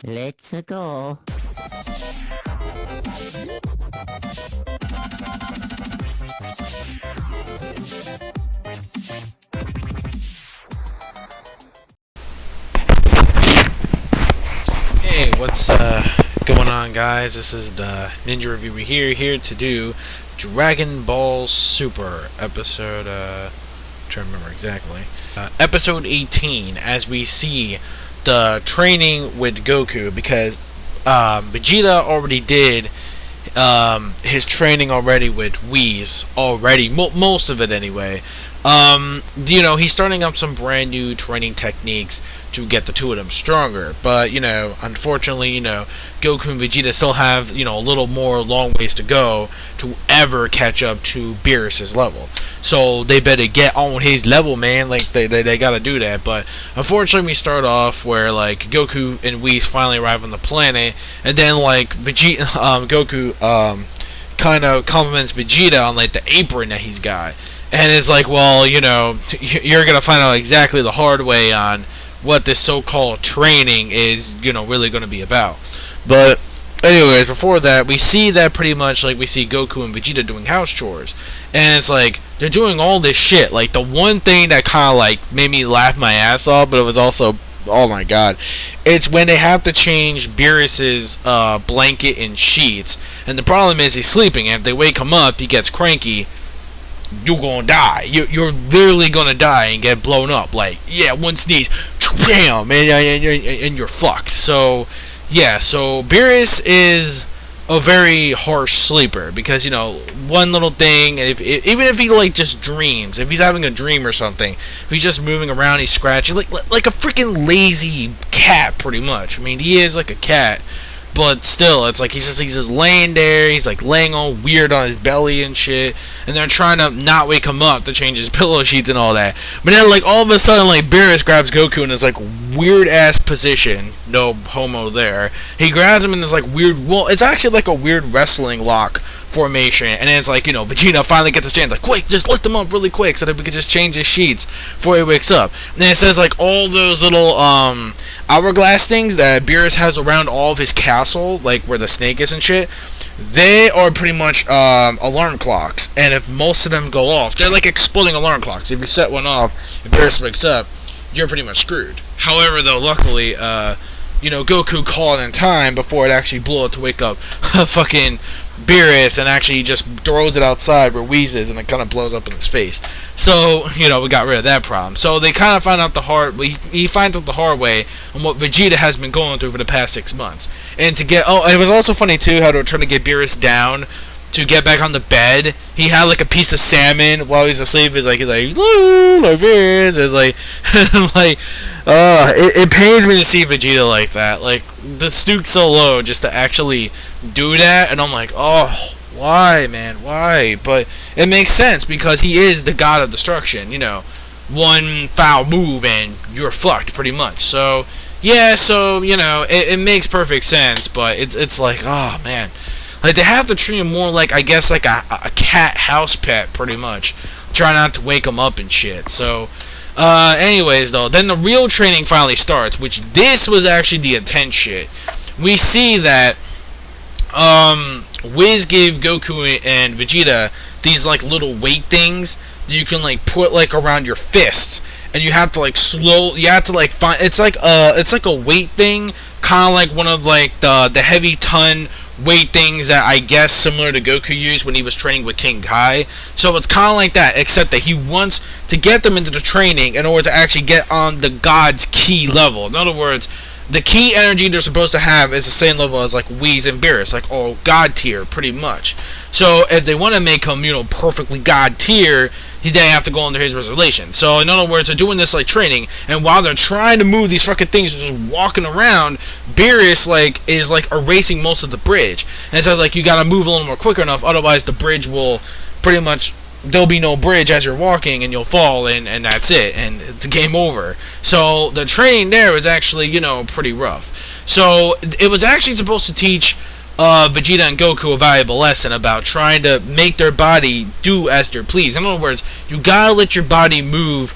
Let's go. Hey, what's going on, guys? This is the Ninja Reviewer here to do Dragon Ball Super episode, trying to remember exactly, episode 18, as we see the training with Goku, because Vegeta already did his training already with Whis already, most of it anyway. He's starting up some brand new training techniques to get the two of them stronger, but unfortunately, Goku and Vegeta still have a little more long ways to go to ever catch up to Beerus's level. So they better get on his level, man. Like they gotta do that. But unfortunately, we start off where like Goku and Whis finally arrive on the planet, and then like Goku kind of compliments Vegeta on like the apron that he's got. And it's like, well, you're going to find out exactly the hard way on what this so-called training is, really going to be about. But, anyways, before that, we see that pretty much, like, we see Goku and Vegeta doing house chores. And it's like, they're doing all this shit. Like, the one thing that kind of, like, made me laugh my ass off, but it was also, oh my god, it's when they have to change Beerus's blanket and sheets. And the problem is he's sleeping, and if they wake him up, he gets cranky. You're gonna die. You're literally gonna die and get blown up. Like, yeah, one sneeze, bam, and you're fucked. So, yeah, so Beerus is a very harsh sleeper because, one little thing, even if he, like, just dreams, if he's having a dream or something, if he's just moving around, he's scratching, like a freaking lazy cat, pretty much. I mean, he is like a cat. But still, it's like he's just laying there. He's like laying all weird on his belly and shit. And they're trying to not wake him up to change his pillow sheets and all that. But then, like, all of a sudden, like, Beerus grabs Goku in this like weird ass position. No homo there. He grabs him in this like weird. Well, it's actually like a weird wrestling lock formation. And then it's like, Vegeta finally gets a chance. Like, quick, just lift him up really quick so that we can just change his sheets before he wakes up. And then it says like all those little hourglass things that Beerus has around all of his castle, like where the snake is and shit, they are pretty much alarm clocks. And if most of them go off, they're like exploding alarm clocks. If you set one off and Beerus wakes up, you're pretty much screwed. However, though, luckily, Goku called in time before it actually blew up to wake up fucking Beerus, and actually just throws it outside where Whis is, and it kind of blows up in his face. So, we got rid of that problem. So they kind of find out he finds out the hard way on what Vegeta has been going through for the past 6 months. And and it was also funny too how they were trying to get Beerus down to get back on the bed. He had like a piece of salmon while he's asleep. He's like Beerus. It's like, it pains me to see Vegeta like that. Like, the stoop's so low just to actually do that, and I'm like, oh, why, man, why? But it makes sense because he is the god of destruction. One foul move and you're fucked, pretty much. So yeah, it makes perfect sense. But it's like, oh man, like they have to treat him more like, I guess, like a cat house pet, pretty much. Try not to wake him up and shit. So anyways, though, then the real training finally starts, which this was actually the intense shit. We see that Whis gave Goku and Vegeta these like little weight things that you can like put like around your fists, and you have to like find, it's like a weight thing, kind of like one of like the heavy ton weight things that I guess similar to Goku used when he was training with King Kai. So it's kind of like that, except that he wants to get them into the training in order to actually get on the God's key level. In other words, the key energy they're supposed to have is the same level as like Whis and Beerus, like all God tier, pretty much. So if they want to make him, perfectly God tier, they have to go under his reservation. So in other words, they're doing this like training, and while they're trying to move these fucking things, they're just walking around. Beerus is erasing most of the bridge, and it says like you gotta move a little more quicker enough, otherwise the bridge will pretty much, there'll be no bridge as you're walking, and you'll fall, and that's it, and it's game over. So the training there was actually, pretty rough. So it was actually supposed to teach Vegeta and Goku a valuable lesson about trying to make their body do as they're pleased. In other words, you gotta let your body move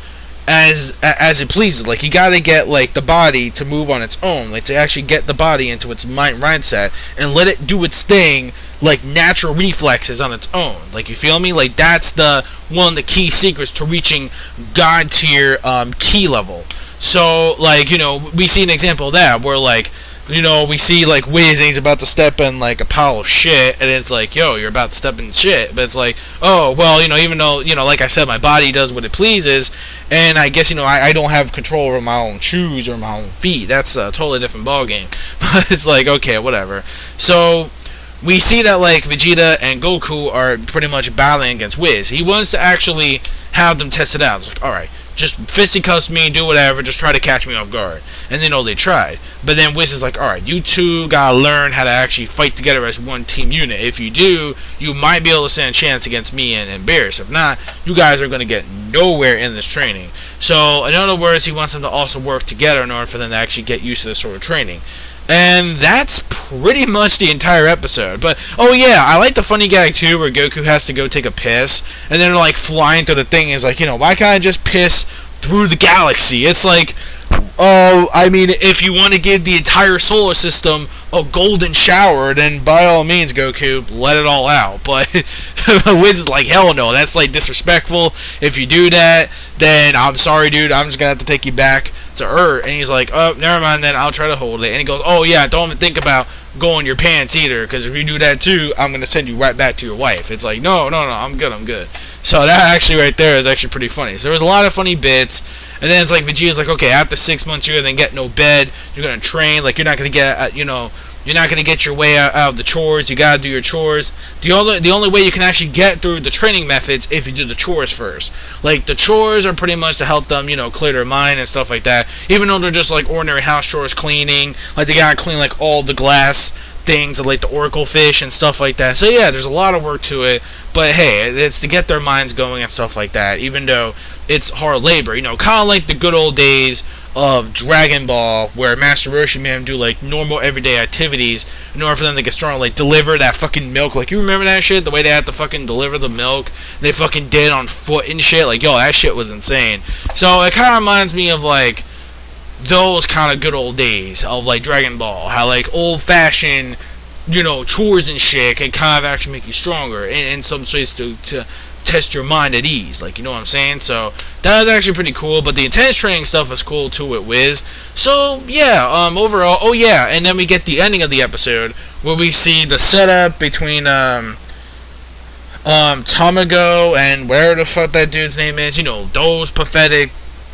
as it pleases. Like, you gotta get, like, the body to move on its own, like, to actually get the body into its mindset and let it do its thing, like natural reflexes on its own. Like, you feel me? Like, that's the one of the key secrets to reaching god tier key level. So, like, you know, we see an example of that where, like, you know, we see, like, Wiz, and he's about to step in, like, a pile of shit, and it's like, yo, you're about to step in shit, but it's like, oh, well, you know, even though, you know, like I said, my body does what it pleases, and I guess, you know, I don't have control over my own shoes or my own feet. That's a totally different ballgame. But it's like, okay, whatever. So we see that, like, Vegeta and Goku are pretty much battling against Wiz. He wants to actually have them test it out. It's like, alright, just fisticuffs me, do whatever, just try to catch me off guard. And they know they tried. But then Wiz is like, alright, you two gotta learn how to actually fight together as one team unit. If you do, you might be able to stand a chance against me and Beerus. If not, you guys are gonna get nowhere in this training. So, in other words, he wants them to also work together in order for them to actually get used to this sort of training. And that's pretty much the entire episode. But, oh yeah, I like the funny gag too where Goku has to go take a piss, and then, like, flying through the thing is like, you know, why can't I just piss through the galaxy? It's like, oh, I mean, if you want to give the entire solar system a golden shower, then by all means, Goku, let it all out. But Wiz is like, hell no, that's, like, disrespectful. If you do that, then I'm sorry, dude, I'm just gonna have to take you back to Earth. And he's like, oh, never mind, then I'll try to hold it. And he goes, oh yeah, don't even think about going your pants either, because if you do that too, I'm gonna send you right back to your wife. It's like, no, I'm good. So that actually right there is actually pretty funny. So there was a lot of funny bits. And then it's like, Vegeta's like, okay, after 6 months you're gonna get no bed, you're gonna train, like, you're not gonna get, you know, you're not gonna get your way out of the chores. You gotta do your chores. The only way you can actually get through the training methods if you do the chores first. Like, the chores are pretty much to help them, you know, clear their mind and stuff like that. Even though they're just like ordinary house chores, cleaning, like they gotta clean like all the glass things, like the oracle fish and stuff like that. So yeah, there's a lot of work to it. But hey, it's to get their minds going and stuff like that. Even though it's hard labor, you know, kind of like the good old days of Dragon Ball, where Master Roshi made him do like normal everyday activities in order for them to get strong, like deliver that fucking milk. Like, you remember that shit? The way they had to fucking deliver the milk, they fucking did on foot and shit. Like, yo, that shit was insane. So it kind of reminds me of like those kind of good old days of like Dragon Ball, how like old fashioned, you know, chores and shit can kind of actually make you stronger in some ways to test your mind at ease, like, you know what I'm saying? So that was actually pretty cool. But the intense training stuff is cool too with Wiz. So yeah, overall, oh yeah, and then we get the ending of the episode where we see the setup between Tamago and whatever the fuck that dude's name is, you know, those pathetic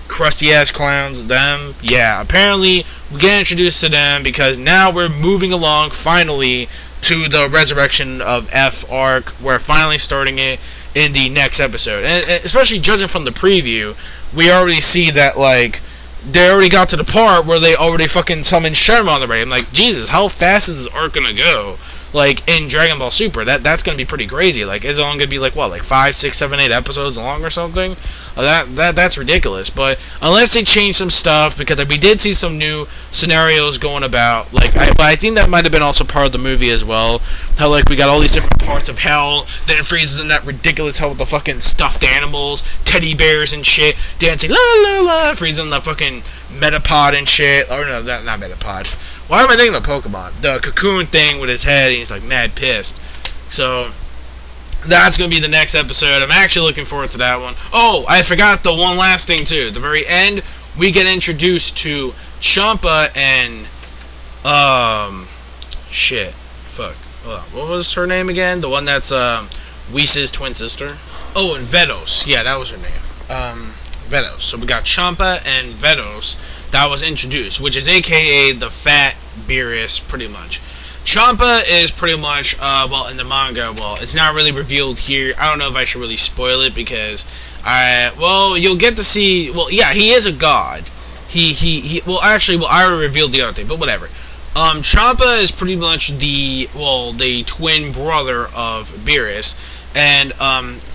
crusty ass clowns, them. Yeah, apparently we get introduced to them because now we're moving along finally to the resurrection of F arc. We're finally starting it in the next episode, and especially judging from the preview, we already see that like they already got to the part where they already fucking summoned Shenron already. I'm like, Jesus, how fast is this arc gonna go? Like in Dragon Ball Super, that's gonna be pretty crazy. Like, it's only gonna be like what, like 5, 6, 7, 8 episodes long or something? That's ridiculous. But unless they change some stuff, because we did see some new scenarios going about. Like, I think that might have been also part of the movie as well. How like we got all these different parts of hell. Then Frieza's in that ridiculous hell with the fucking stuffed animals, teddy bears and shit, dancing la la la. Frieza's in the fucking Metapod and shit. Or no, not Metapod. Why am I thinking of Pokemon? The cocoon thing with his head, and he's like mad pissed. So that's going to be the next episode. I'm actually looking forward to that one. Oh, I forgot the one last thing too. At the very end, we get introduced to CHAMPA and shit. Fuck. What was her name again? The one that's Whis' twin sister. Oh, and VADOS. Yeah, that was her name. VADOS. So we got CHAMPA and VADOS that was introduced, which is AKA the fat Beerus, pretty much. CHAMPA is pretty much, well, in the manga, well, it's not really revealed here. I don't know if I should really spoil it because well, you'll get to see, well, yeah, he is a god. Well, actually, well, I already revealed the other thing, but whatever. CHAMPA is pretty much the twin brother of Beerus. And,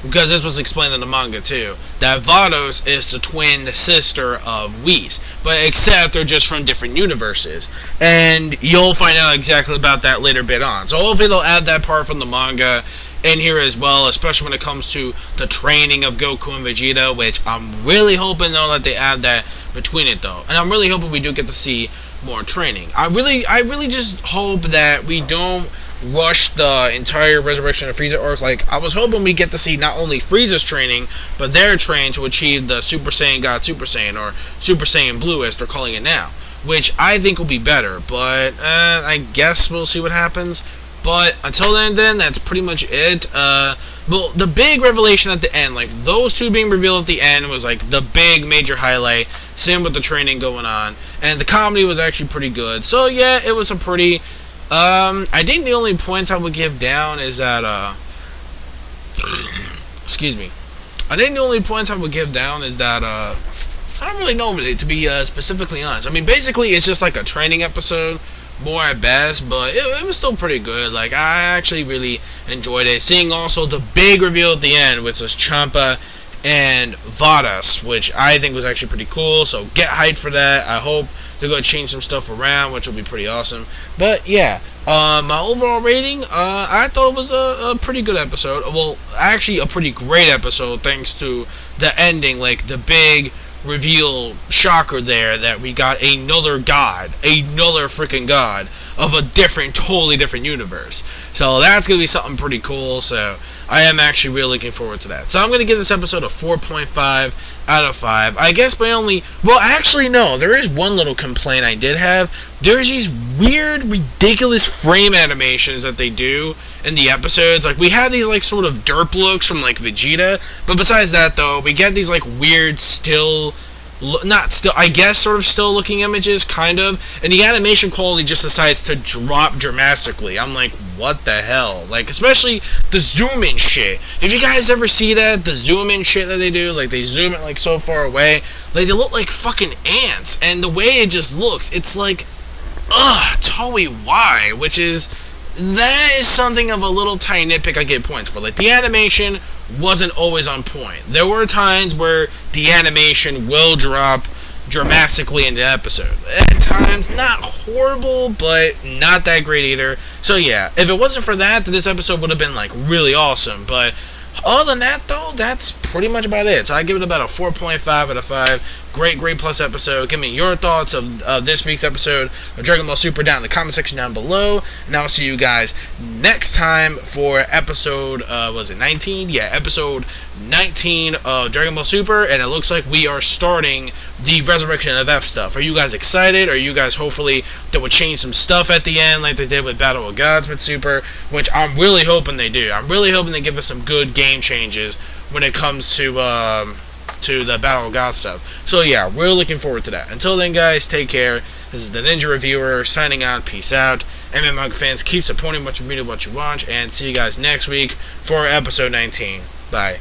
because this was explained in the manga too, that VADOS is the twin sister of Whis, but except they're just from different universes. And you'll find out exactly about that later bit on. So hopefully they'll add that part from the manga in here as well, especially when it comes to the training of Goku and Vegeta, which I'm really hoping though that they add that between it though, and I'm really hoping we do get to see more training. I really just hope that we don't rush the entire Resurrection of Frieza arc. Like, I was hoping we get to see not only Frieza's training, but their training to achieve the Super Saiyan God Super Saiyan, or Super Saiyan Blue as they're calling it now, which I think will be better, but I guess we'll see what happens. But until then, that's pretty much it. Well, the big revelation at the end, like those two being revealed at the end, was like the big major highlight. Same with the training going on, and the comedy was actually pretty good. So yeah, it was a pretty. I think the only points I would give down is that excuse me. I think the only points I would give down is that I don't really know, to be specifically honest. I mean, basically it's just like a training episode, more at best, but it was still pretty good. Like, I actually really enjoyed it. Seeing also the big reveal at the end, which was CHAMPA and VADOS, which I think was actually pretty cool. So get hyped for that. I hope they're going to change some stuff around, which will be pretty awesome. But yeah, my overall rating, I thought it was a pretty good episode. Well, actually a pretty great episode, thanks to the ending, like the big reveal shocker there, that we got another freaking god of a totally different universe. So that's going to be something pretty cool. So I am actually really looking forward to that. So I'm going to give this episode a 4.5 out of 5. I guess my only... Well, actually, no. There is one little complaint I did have. There's these weird, ridiculous frame animations that they do in the episodes. Like, we have these, like, sort of derp looks from, like, Vegeta. But besides that, though, we get these, like, weird I guess sort of still looking images, kind of, and the animation quality just decides to drop dramatically. I'm like, what the hell? Like, especially the zoom in shit. If you guys ever see that, the zoom in shit that they do, like they zoom it like so far away, like they look like fucking ants, and the way it just looks, it's like, Toei, why? That is something of a little tiny nitpick I get points for. Like, the animation wasn't always on point. There were times where the animation will drop dramatically in the episode. At times, not horrible, but not that great either. So yeah, if it wasn't for that, then this episode would have been, like, really awesome. But other than that, though, that's pretty much about it. So I give it about a 4.5 out of 5. Great plus episode. Give me your thoughts of this week's episode of Dragon Ball Super down in the comment section down below. And I'll see you guys next time for episode, was it 19? Yeah, episode 19 of Dragon Ball Super. And it looks like we are starting the Resurrection of F stuff. Are you guys excited? Are you guys hopefully that would change some stuff at the end like they did with Battle of Gods with Super? Which I'm really hoping they do. I'm really hoping they give us some good game changes when it comes to the Battle of God stuff. So yeah, we're looking forward to that. Until then, guys, take care. This is the Ninja Reviewer signing out. Peace out. MMA fans, keep supporting what you read and what you watch, and see you guys next week for episode 19. Bye.